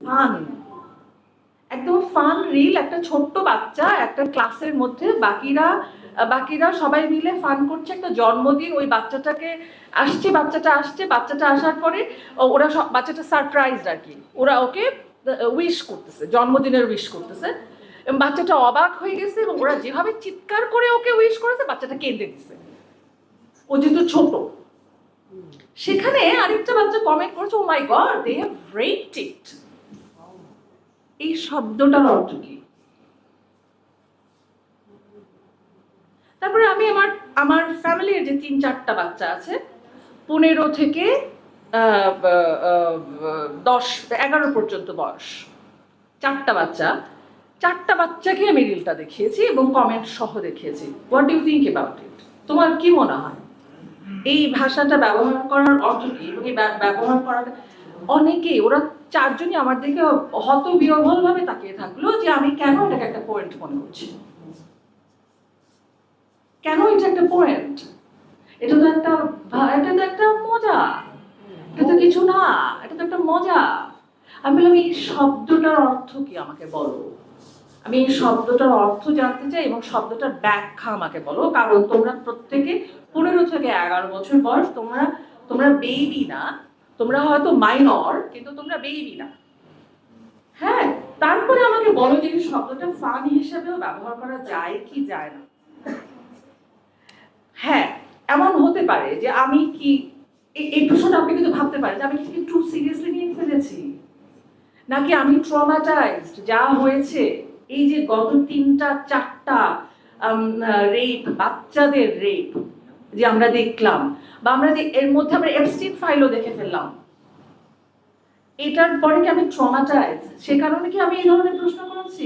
Fun, একদম fun reel. একটা ছোট্ট বাচ্চা একটা ক্লাসের মধ্যে, বাকিরা বাকিরা সবাই মিলে ফান করছে, একটা জন্মদিন, ওই বাচ্চাটাকে বাচ্চাটা আসার পরে ওরা সব, বাচ্চাটা সারপ্রাইজড আর কি, ওরা ওকে উইশ করতেছে, জন্মদিনের উইশ করতেছে, এবং বাচ্চাটা অবাক হয়ে গেছে, এবং ওরা যেভাবে চিৎকার করে ওকে উইশ করেছে, বাচ্চাটা কেঁদে দিছে, ও যেহেতু ছোট। সেখানে আরেকটা বাচ্চা কমেন্ট করেছে, ও মাই গড, দে হ্যাভ রেপড ইট। এই শব্দটার অর্থ কি? তারপরে আমি আমার আমার ফ্যামিলির যে 3-4টা বাচ্চা আছে, 15 থেকে 10-11 পর্যন্ত বয়স, 4টা বাচ্চা, 4টা বাচ্চাকে আমি রিলটা দেখিয়েছি এবং কমেন্ট সহ দেখিয়েছি। What do you think about it? তোমার কি মনে হয় এই ভাষাটা ব্যবহার করার অর্থ কি? এবং এই ব্যবহার করাটা অনেকেই, ওরা 4জনই আমার দিকে হতবিহ্বল ভাবে তাকিয়ে থাকলো যে আমি কেন এটাকে একটা পয়েন্ট মনে করছি, কেন এটা একটা পয়েন্ট, এটা তো একটা মজা, এটা তো কিছু না, এটা তো একটা মজা। আমি বললাম এই শব্দটার অর্থ কি আমাকে বলো, আমি এই শব্দটার অর্থ জানতে চাই এবং শব্দটার ব্যাখ্যা আমাকে বলো, কারণ তোমরা প্রত্যেকে 15 থেকে 11 বছর বয়স, তোমরা বেবি না, তোমরা হয়তো মাইনর, কিন্তু তোমরা বেবি না। হ্যাঁ, তারপরে আমাকে বলো যে এই শব্দটা ফান হিসেবেও ব্যবহার করা যায় কি যায় না। হ্যাঁ, এমন হতে পারে যে আমি কি, এই প্রশ্নটা আপনি কিন্তু ভাবতে পারেন যে আমি কি টু সিরিয়াসলি নিয়ে ফেলেছি, নাকি আমি ট্রমাটাইজড, যা হয়েছে এই যে গত 3-4টা রেপ, বাচ্চাদের রেপ যে আমরা দেখলাম, বা আমরা যে এর মধ্যে আমরা এপস্টিন ফাইলও দেখে ফেললাম, এটার পরে কি আমি ট্রমাটাইজ, সে কারণে কি আমি এই ধরনের প্রশ্ন করেছি?